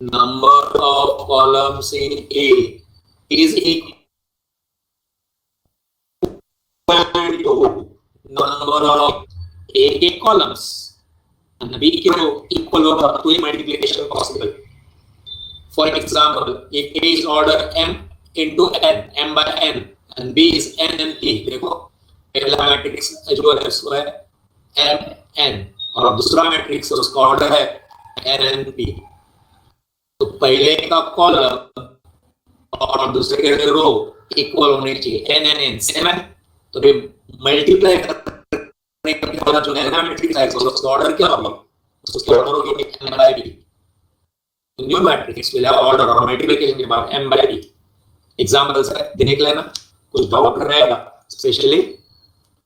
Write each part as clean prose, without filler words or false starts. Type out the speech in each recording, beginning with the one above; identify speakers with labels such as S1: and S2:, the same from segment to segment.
S1: number of columns in A is equal to number of A के columns and B के equal होगा तो ये multiplication possible. For example, if A is order m into n, m by n, and B is n and p, देखो पहला matrix जो है उसको है m n और दूसरा मैट्रिक्स उसका ऑर्डर है n n p. तो पहले का कॉलम और दूसरे के रो इक्वल होने चाहिए n n n सेम है तो ये मल्टीप्लाई करने का जो है ना मैट्रिक्स है उसका ऑर्डर क्या होगा, उसका ऑर्डर होगा n by p. New matrix will have order और मल्टीप्लिकेशन के बाद m by p. एग्जांपल्स है देख लेना, कुछ डाउट रहेगा स्पेशली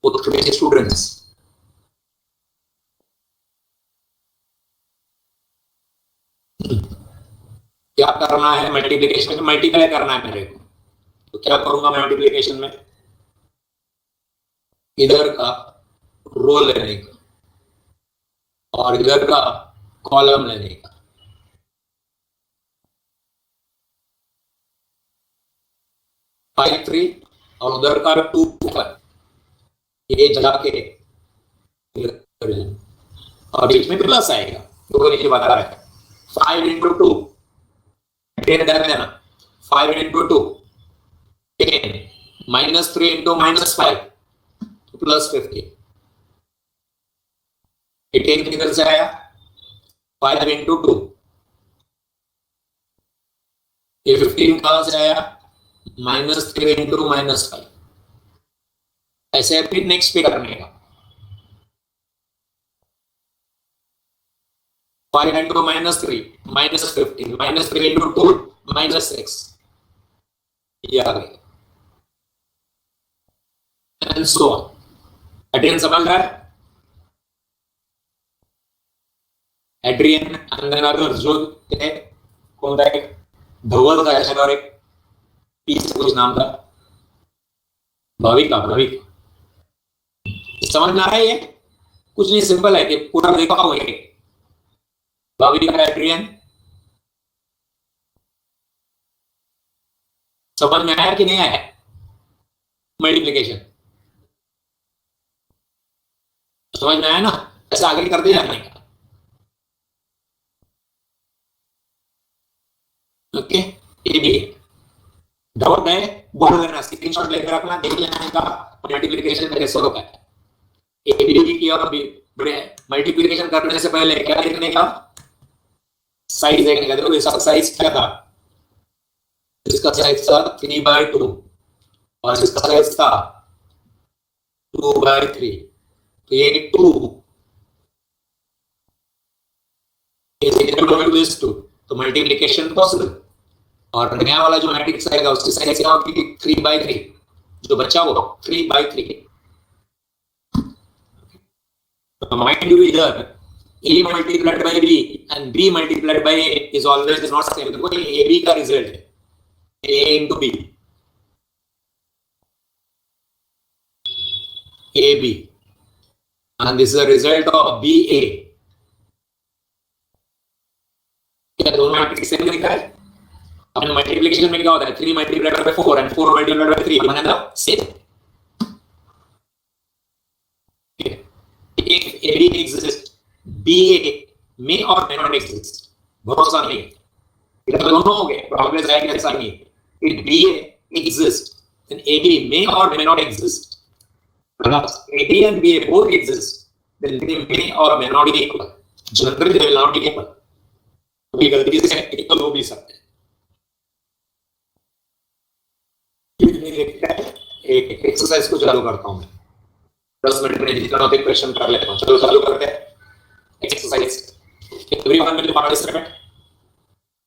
S1: फॉर स्टूडेंट्स. क्या करना है मल्टीप्लिकेशन में, मल्टीप्लाई करना है मेरे को. तो क्या करूंगा मल्टीप्लिकेशन में, इधर का रो लेने का और इधर का कॉलम लेने का. फाइव थ्री और उधर का 2 ये जाके और बीच में प्लस आएगा तो नीचे बता रहा है 5 into 2 देना 5 into 2 10 minus 3 into minus 5 plus 50. 10 किधर से आया 5 into 2. ये 15 कहां से आया minus 3 into minus 5. ऐसे फिर नेक्स्ट पे करने का 5 into minus 3 minus 15 minus 3 into 2 minus 6 ये आ गया and so on. एड्रियन समझ रहा है, एड्रियन अंदर जो है कौन था एक धवल का ऐसा और एक पीस कुछ नाम था भाविका समझ में आ रहा है. ये कुछ नहीं सिंपल है कि पूरा देखा हो भाविका एड्रियन समझ में आया कि नहीं आया मल्टीप्लिकेशन समझ में आया ना, ऐसा आगे करते जाने का. ओके ये भी डाउट है बोल देना, स्क्रीनशॉट लेकर रखना, देख लेना का मल्टीप्लिकेशन कैसे होता है. एबीडी की और मल्टीप्लिकेशन करने से पहले क्या देखने का साइज देखने का. देखो इसका साइज क्या था, इसका साइज था 3/2 और इसका साइज था 2/3. तो ये 2 is equal to this 2 तो मल्टीप्लिकेशन पॉसिबल. और नया वाला जो मैट्रिक्स आएगा उसकी साइज क्या होगी 3/3, जो बचा वो 3/3. Mind you either A multiplied by B and B multiplied by A is always not same. देखो ये AB का रिजल्ट है A into B AB and this is the result of BA. क्या दोनों मैट्रिक्स सेम लिखा है. अपने multiplication में क्या होता है 3 multiplied by 4 and 4 multiplied by 3 बना था same. If AB exists, BA may or may not exist. भरोसा नहीं. इधर दोनों हो गए, प्रोग्रेस है कैसा नहीं. If BA exists, then AB may or may not exist. Perhaps AB and BA both exist, then they may or may not be equal. Generally, they will not be equal. कभी गलती से equal हो भी सकते हैं. एक exercise को चालू करता हूं मैं 10 मिनट में जितना अधिक क्वेश्चन कर लेता हूं. चलो चालू करते हैं exercise. Everyone will participate.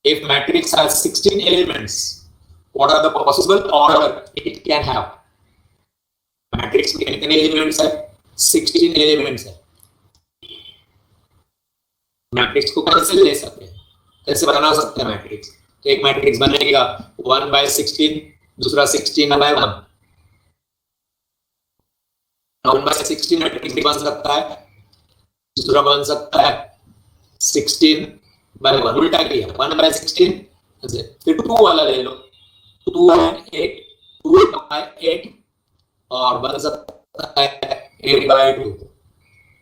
S1: If matrix has 16 elements, what are the possible order it can have? Matrix में कितने एलिमेंट्स है 16 एलिमेंट्स है. मैट्रिक्स को कैसे ले सकते हैं, कैसे बना सकते हैं मैट्रिक्स. तो एक मैट्रिक्स बनेगा 1/16, दूसरा 16/1. 1/16 मैट्रिक्स भी बन सकता है, दूसरा बन सकता है 16 बाय 1 उल्टा किया 1 बाय 16 ऐसे। फिर 2 वाला ले लो 2 बाय 8 2 बाय 8 और बन सकता है 8 बाय 2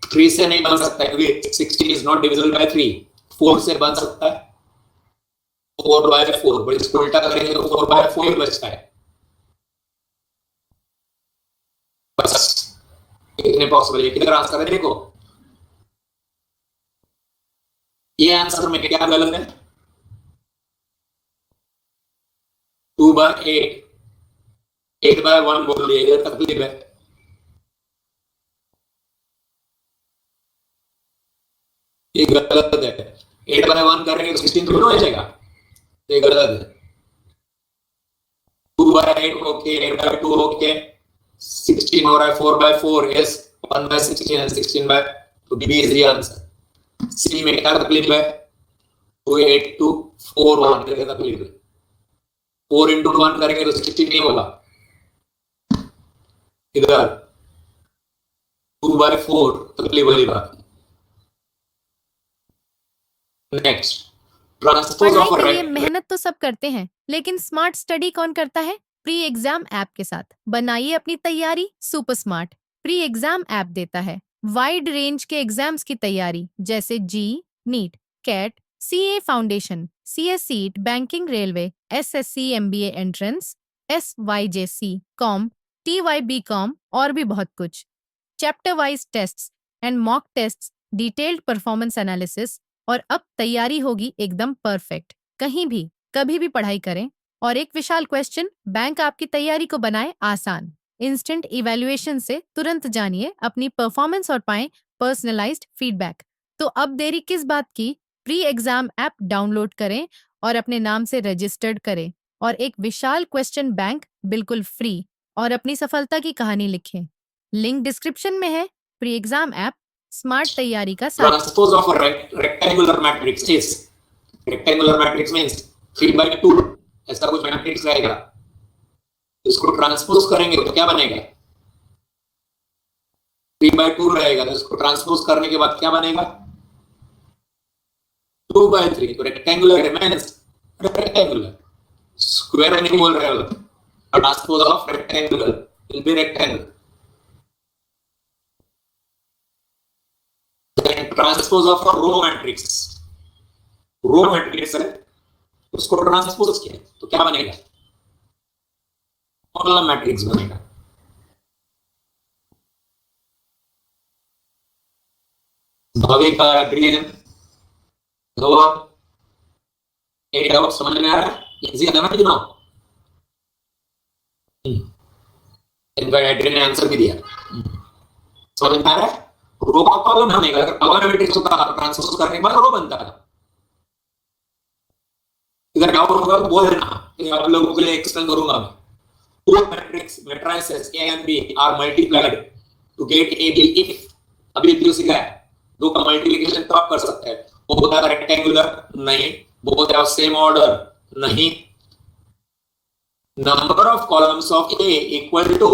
S1: 3 से नहीं बन सकता है क्योंकि 16 इज नॉट डिविजिबल बाय 3 4 से बन सकता है 4 बाय 4 बट इसको उल्टा करेंगे तो 4 बाय 4 बचता है। बस कितने पॉसिबल है किधर आंसर है देखो ये आंसर में क्या गलत है 2 बाय 8 8 बाय 1 बोल दिया इधर तकलीफ है ये गलत है 8 बाय 1 करेंगे तो 16 थोड़ा हो जाएगा ये गलत है 2 बाय 8 ओके 8 बाय 2 ओके 16 हो रहा है 4 by 4 yes 1 by 16 and 16 by तो B is the answer. C में क्या तकलीफ है 2 8 2 4 1 करके तकलीफ है 4 into 1 करेंगे तो 16 नहीं होगा इधर 2 बाय 4 तकलीफ वाली बात। नेक्स्ट
S2: पढ़ाई के लिए मेहनत तो सब करते हैं लेकिन स्मार्ट स्टडी कौन करता है प्री एग्जाम ऐप के साथ बनाइए अपनी तैयारी super smart pre exam app देता है वाइड रेंज के एग्जाम्स की तैयारी जैसे JEE NEET CAT CA foundation CS CET banking railway SSC MBA entrance SYJC com TYB com और भी बहुत कुछ chapter wise tests and mock tests detailed performance analysis और अब तैयारी होगी एकदम परफेक्ट कहीं भी कभी भी पढ़ाई करें और एक विशाल क्वेश्चन बैंक आपकी तैयारी को बनाए आसान इंस्टेंट इवैल्यूएशन से तुरंत जानिए अपनी परफॉर्मेंस और पाएं पर्सनलाइज्ड फीडबैक। तो अब देरी किस बात की प्री एग्जाम ऐप डाउनलोड करें और अपने नाम से रजिस्टर्ड करें और एक विशाल क्वेश्चन बैंक बिल्कुल फ्री और अपनी सफलता की कहानी लिखें। लिंक डिस्क्रिप्शन में है। प्री एग्जाम ऐप स्मार्ट तैयारी का साथ।
S1: Transpose of a rectangular matrix is rectangular matrix means 3 by 2 ऐसा कुछ मैट्रिक्स रहेगा इसको ट्रांसपोज करेंगे तो क्या बनेगा 3 by 2 रहेगा तो इसको ट्रांसपोज करने के बाद क्या बनेगा 2 by 3 तो रेक्टेंगुलर रिमेन्स रेक्टेंगुलर स्क्वायर नहीं बोल रहे हो transpose of rectangular will be rectangular transpose of a row matrix है उसको ट्रांसपोज किया तो क्या बनेगा कॉलम मैट्रिक्स बनेगा। भविका एड्रियन दो एक डाउट समझ में आ रहा है इजी है ना कि नो इनका एड्रियन ने आंसर भी दिया समझ में आ रहा है रो का कॉलम बनेगा अगर कॉलम मैट्रिक्स होता है ट्रांसपोज करने के बाद रो बनता है। इधर डाउट होगा तो बोल देना आप लोगों के लिए एक्सप्लेन करूंगा मैं। Two matrices A and B are multiplied to get AB if अभी भी उसी का है दो का मल्टीप्लिकेशन तो आप कर सकते हैं both are rectangular नहीं both have same order नहीं number of columns of A equal to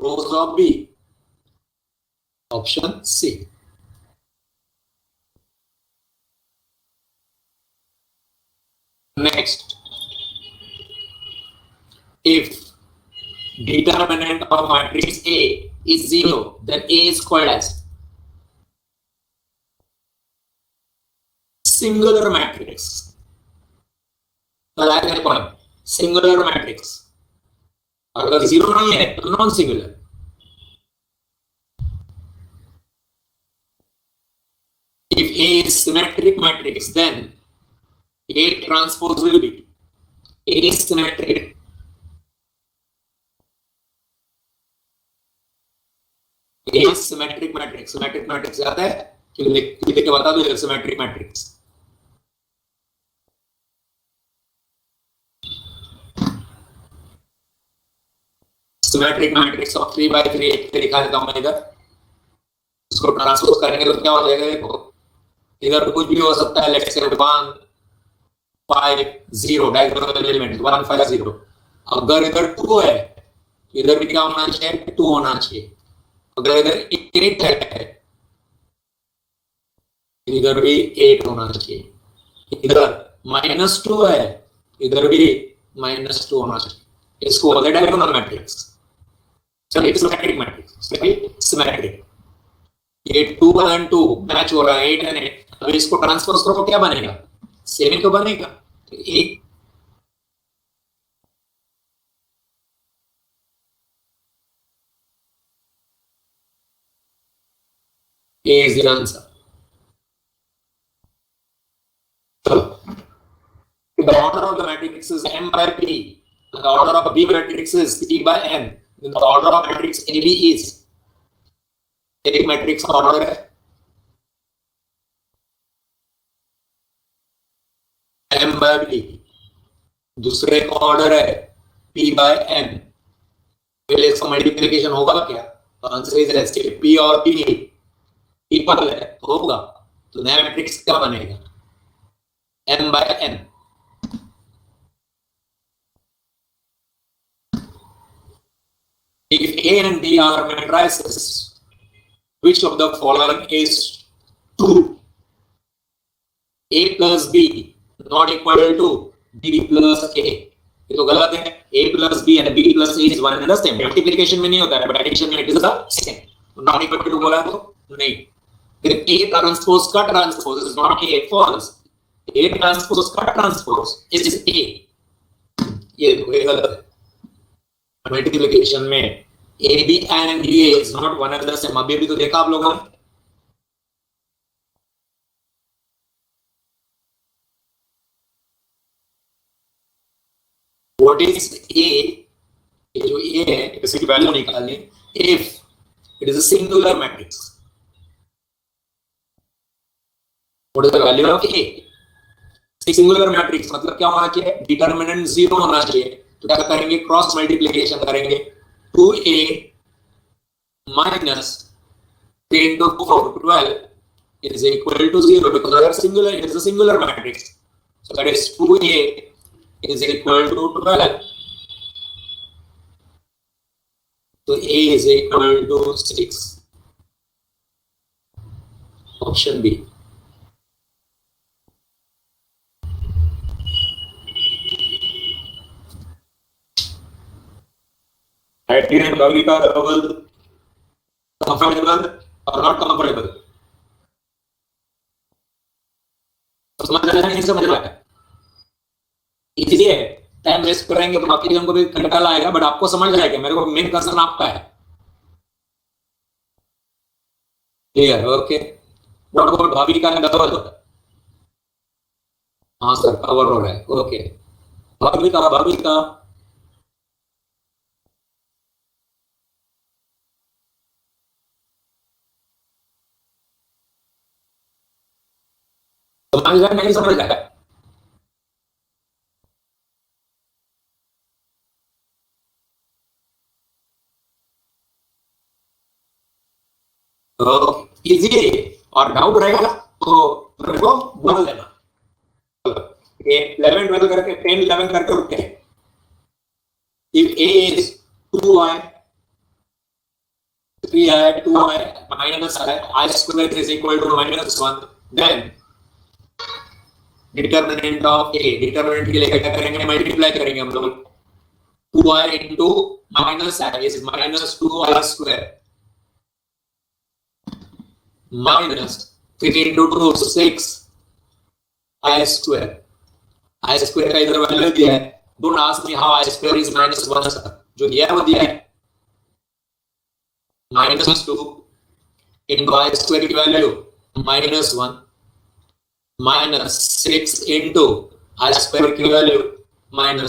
S1: rows of B option C। Next, if determinant of matrix A is 0, then A is called as singular matrix. Point. Singular matrix. अगर 0 नहीं है तो non singular. If A is symmetric matrix, then A transpose will be A is symmetric. A is symmetric matrix. Symmetric matrix आता है कि लिख के बता दो symmetric matrix. Symmetric matrix of 3 by 3 दिखा देता हूं मैं इधर इसको ट्रांसपोज करेंगे तो क्या हो जाएगा देखो इधर कुछ भी हो सकता है लेट्स से 1 5 0 डायगोनल एलिमेंट 1 5 0 अगर इधर 2 है तो इधर भी क्या होना चाहिए 2 होना चाहिए अगर इधर 8 है इधर भी 8 होना चाहिए इधर -2 है, इधर भी -2 होना चाहिए। इसको बोलते हैं डायगोनल मैट्रिक्स। चलिए सिमेट्रिक मैट्रिक्स, सिमेट्रिक। ये 2 and 2 मैच हो रहा है 8 and 8। अब इसको ट्रांसपोज करो क्या बनेगा? सेम ही तो बनेगा। तो एक A is the answer. The order of the matrix is M by P. The order of B matrix is P by N. Then the order of matrix AB is, एक matrix का order है M by P, दूसरे का order है P by N। पहले इसका multiplication होगा क्या? तो आंसर इज एस। P और P इक्वल है, होगा, तो नया मैट्रिक्स क्या बनेगा? M by N। If A and B are matrices, which of the following is true? A plus B not equal to B plus A। ये तो गलत है। A plus B and B plus A is one and the same। Multiplication में नहीं होता है, but addition में it is the same. Not equal to बोला तो नहीं। फिर A ट्रांसपोज का transpose is not A, false. A transpose का ट्रांसपोज इज A, ये गलत है। मल्टीप्लिकेशन में A B and A is not one and the same। अभी भी तो देखा आप लोगों ने। What is A? ये जो A है इसकी वैल्यू निकालनी। If it is a singular matrix, what is the value of A? Singular matrix मतलब क्या होना चाहिए? डिटरमिनेंट 0 होना चाहिए। तो क्या करेंगे? क्रॉस मल्टीप्लिकेशन करेंगे। 2A minus 3 into 4, 12 is equal to 0 because they are singular. It is a singular matrix. So that is 2A is equal to 12. So A is equal to 6. Option B. Hydrogen Bhavika double comfortable or not comfortable? समझ रहे हैं नहीं समझ रहा है? Easy है, time waste करेंगे तो बाकी हमको भी कंटाला आएगा, बट आपको समझ आएगा। मेरे को मेन कंसर्न आपका है। Clear? Okay. What about Bhavika का डबल? हाँ सर कवर हो रहा है। ओके भाविका, भाविका समझ रहा है नहीं समझ रहा है? इजी और डाउट रहेगा तो मेरे को बोल देना। 11 12 करके 10 11 करके रुकते हैं। If A is 2i, 3i, 2i minus I square is equal to -1, then determinant of A, determinant के लिए क्या करेंगे? मल्टीप्लाई करेंगे हम लोग। 2i into minus I is -2i square minus 3 into 2 6 I square। I square का इधर value दिया है। Don't ask me how I square is -1, जो दिया है वो दिया है। -2 into I square की value -1 minus 6 into I square की value -1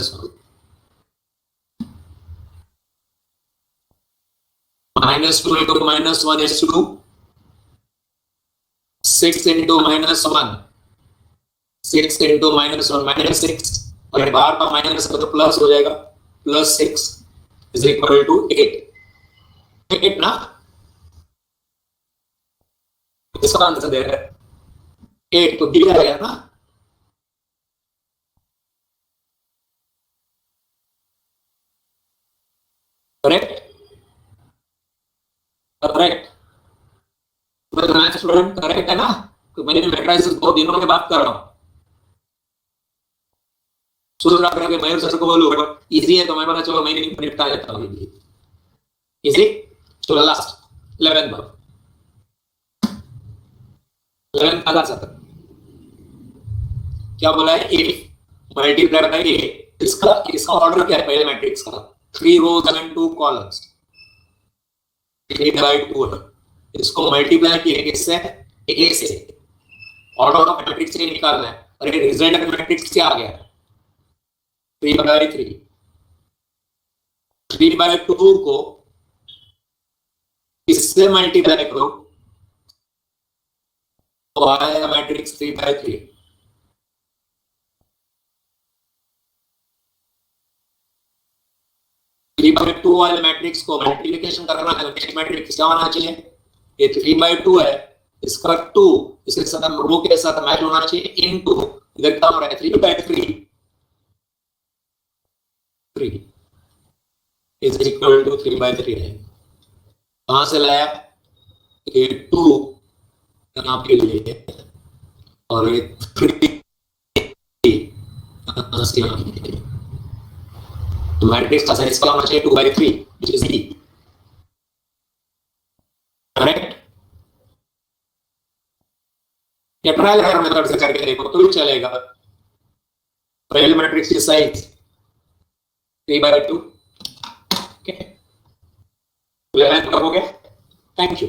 S1: -2 into -1 is 2, 6 into -1, 6 into -1 -6, और बाहर का माइनस तो प्लस हो जाएगा। +6 is equal to 8। 8 ना, इसका आंसर दे रहा है 8 तो दिया गया ना। Correct correct. मैं तो मैथ स्टूडेंट, करेक्ट है ना? तो मैंने मैट्रिसेस 2 दिनों के बात कर रहा हूं। सोच रहा था कि मयूर सर को बोलूं, बट इजी है तो मैं बोला चलो मैं निपटा देता हूँ। इजी। चलो लास्ट 11th भाव, 11th आधा सतर क्या बोला है, इफ मल्टीप्लाई बाय ए, इसका ऑर्डर क्या है पहले मैट्रिक्स का, 3 rows and 2 columns, 3 by 2 है, इसको मल्टीप्लाई किए किससे, ए से, ऑर्डर ऑफ मैट्रिक्स से निकालना है। अरे रिजल्ट ऑफ मैट्रिक्स क्या आ गया, 3 by 3, 3 by 2 को इससे मल्टीप्लाई करो तो आएगा मैट्रिक्स 3 by 3। टू वाले मैट्रिक्स को मल्टीप्लिकेशन करना है तो मैट्रिक्स क्या होना चाहिए, ये 3 by 2 है, इसका 2 इसके साथ रो के साथ मैच होना चाहिए, इनटू इधर क्या हो रहा है 3 by 3 3 is equal to 3 by 3 है। कहां से लाया, ये 2 यहां पे लिए और ये 3 तो मैट्रिक्स का साइज क्या होना चाहिए, 2 by 3 which is D, correct. ये ट्रायल एरर मेथड से करके देखो तो भी चलेगा। पहले मैट्रिक्स की साइज 3 by 2, ओके, करोगे। Thank you.